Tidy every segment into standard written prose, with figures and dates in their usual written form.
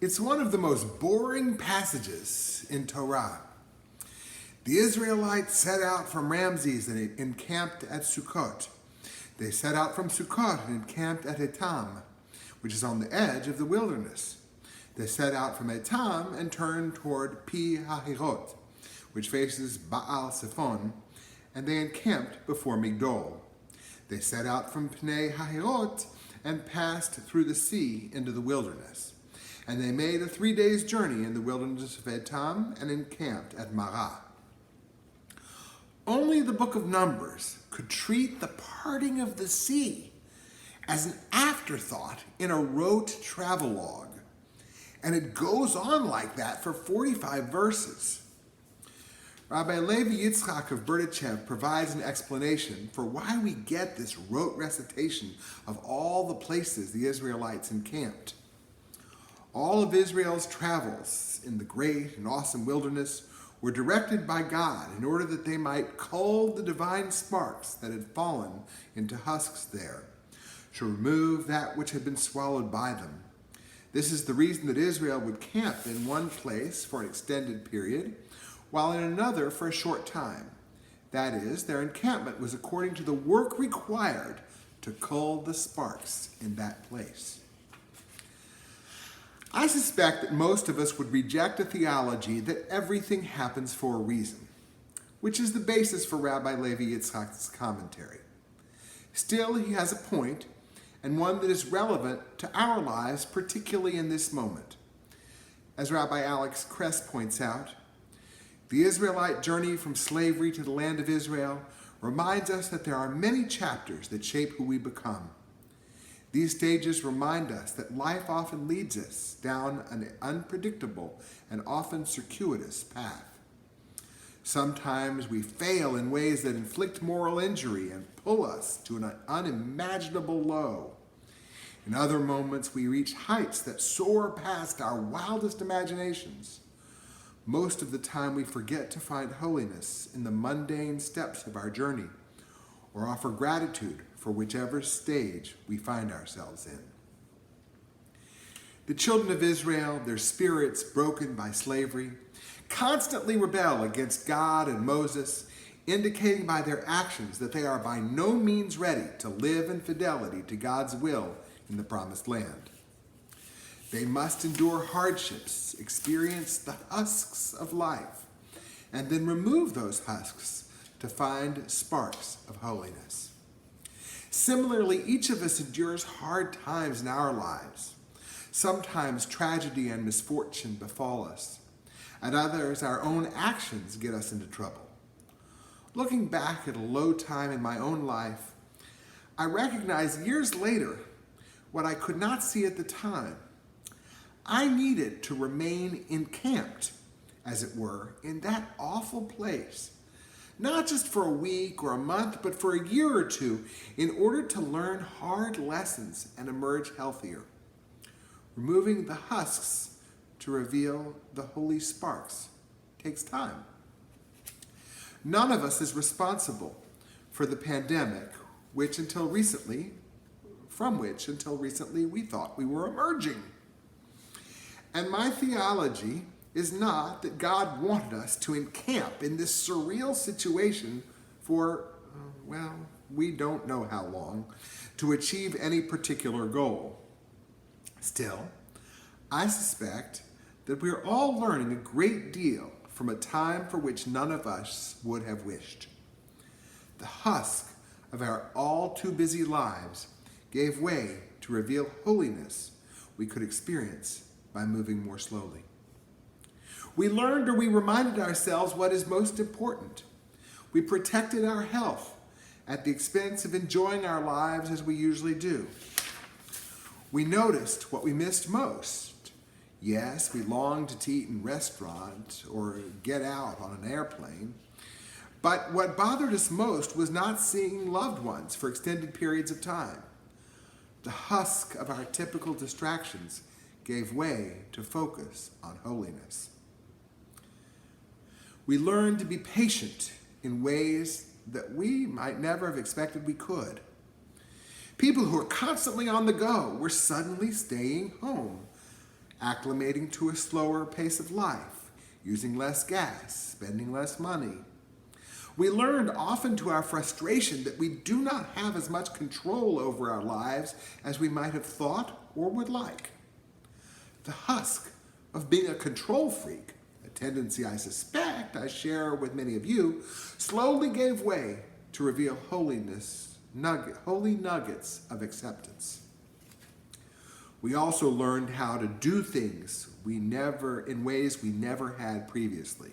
It's one of the most boring passages in Torah. The Israelites set out from Ramses and encamped at Sukkot. They set out from Sukkot and encamped at Etam, which is on the edge of the wilderness. They set out from Etam and turned toward Pi Hahirot, which faces Baal Zephon, and they encamped before Migdol. They set out from Pnei Hahirot and passed through the sea into the wilderness. And they made a 3 days journey in the wilderness of Etam and encamped at Marah. Only the book of Numbers could treat the parting of the sea as an afterthought in a rote travelogue. And it goes on like that for 45 verses. Rabbi Levi Yitzchak of Berdichev provides an explanation for why we get this rote recitation of all the places the Israelites encamped. All of Israel's travels in the great and awesome wilderness were directed by God in order that they might cull the divine sparks that had fallen into husks there, to remove that which had been swallowed by them. This is the reason that Israel would camp in one place for an extended period, while in another for a short time. That is, their encampment was according to the work required to cull the sparks in that place. I suspect that most of us would reject a theology that everything happens for a reason, which is the basis for Rabbi Levi Yitzchak's commentary. Still, he has a point, and one that is relevant to our lives, particularly in this moment. As Rabbi Alex Kress points out, the Israelite journey from slavery to the land of Israel reminds us that there are many chapters that shape who we become. These stages remind us that life often leads us down an unpredictable and often circuitous path. Sometimes we fail in ways that inflict moral injury and pull us to an unimaginable low. In other moments, we reach heights that soar past our wildest imaginations. Most of the time, we forget to find holiness in the mundane steps of our journey, or offer gratitude for whichever stage we find ourselves in. The children of Israel, their spirits broken by slavery, constantly rebel against God and Moses, indicating by their actions that they are by no means ready to live in fidelity to God's will in the promised land. They must endure hardships, experience the husks of life, and then remove those husks to find sparks of holiness. Similarly, each of us endures hard times in our lives. Sometimes tragedy and misfortune befall us. At others, our own actions get us into trouble. Looking back at a low time in my own life, I recognize years later what I could not see at the time. I needed to remain encamped, as it were, in that awful place, not just for a week or a month, but for a year or two, in order to learn hard lessons and emerge healthier. Removing the husks to reveal the holy sparks takes time. None of us is responsible for the pandemic, from which until recently we thought we were emerging. And my theology is not that God wanted us to encamp in this surreal situation for, we don't know how long, to achieve any particular goal. Still, I suspect that we are all learning a great deal from a time for which none of us would have wished. The husk of our all too busy lives gave way to reveal holiness we could experience by moving more slowly. We learned, or we reminded ourselves, what is most important. We protected our health at the expense of enjoying our lives as we usually do. We noticed what we missed most. Yes, we longed to eat in a restaurant or get out on an airplane. But what bothered us most was not seeing loved ones for extended periods of time. The husk of our typical distractions gave way to focus on holiness. We learned to be patient in ways that we might never have expected we could. People who are constantly on the go were suddenly staying home, acclimating to a slower pace of life, using less gas, spending less money. We learned, often to our frustration, that we do not have as much control over our lives as we might have thought or would like. The husk of being a control freak, a tendency I suspect I share with many of you, slowly gave way to reveal holy nuggets of acceptance. We also learned how to do things in ways we never had previously.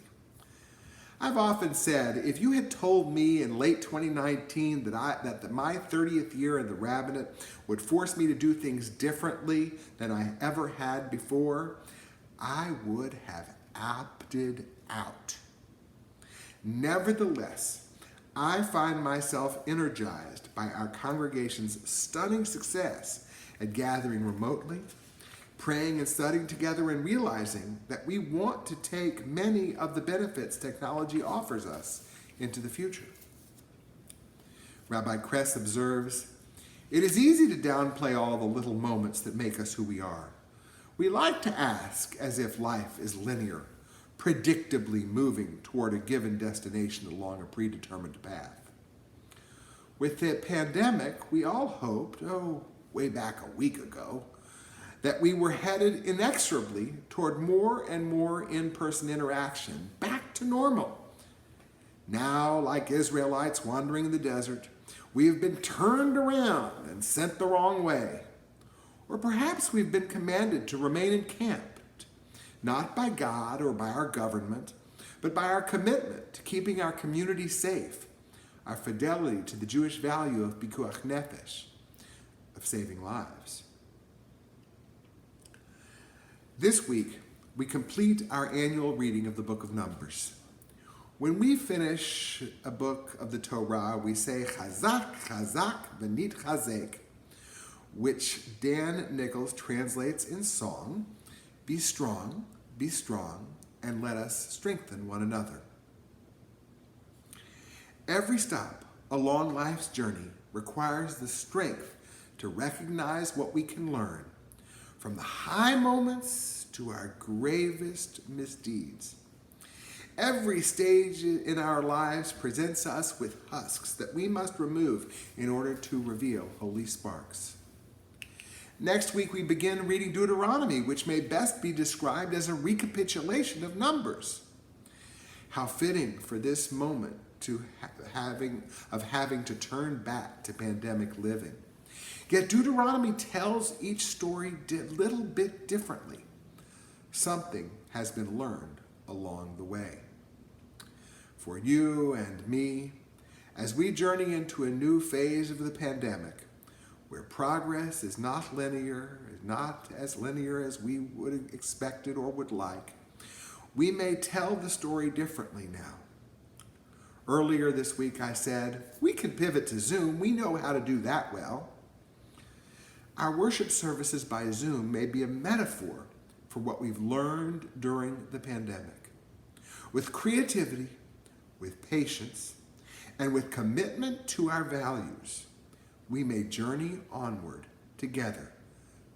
I've often said, if you had told me in late 2019 that my 30th year in the rabbinate would force me to do things differently than I ever had before, I would have opted out. Nevertheless, I find myself energized by our congregation's stunning success at gathering remotely, praying and studying together, and realizing that we want to take many of the benefits technology offers us into the future. Rabbi Kress observes, "It is easy to downplay all the little moments that make us who we are. We like to ask as if life is linear, predictably moving toward a given destination along a predetermined path. With the pandemic, we all hoped, way back a week ago, that we were headed inexorably toward more and more in-person interaction, back to normal. Now, like Israelites wandering in the desert, we have been turned around and sent the wrong way. Or perhaps we've been commanded to remain encamped, not by God or by our government, but by our commitment to keeping our community safe, our fidelity to the Jewish value of pikuach nefesh, of saving lives." This week, we complete our annual reading of the book of Numbers. When we finish a book of the Torah, we say Chazak, Chazak, V'nit Chazek, which Dan Nichols translates in song, be strong, and let us strengthen one another. Every stop along life's journey requires the strength to recognize what we can learn, from the high moments to our gravest misdeeds. Every stage in our lives presents us with husks that we must remove in order to reveal holy sparks. Next week, we begin reading Deuteronomy, which may best be described as a recapitulation of Numbers. How fitting for this moment of having to turn back to pandemic living. Yet Deuteronomy tells each story a little bit differently. Something has been learned along the way. For you and me, as we journey into a new phase of the pandemic, where progress is not as linear as we would have expected or would like, we may tell the story differently now. Earlier this week I said, we can pivot to Zoom. We know how to do that well. Our worship services by Zoom may be a metaphor for what we've learned during the pandemic. With creativity, with patience, and with commitment to our values, we may journey onward together,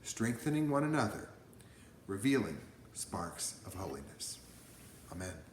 strengthening one another, revealing sparks of holiness. Amen.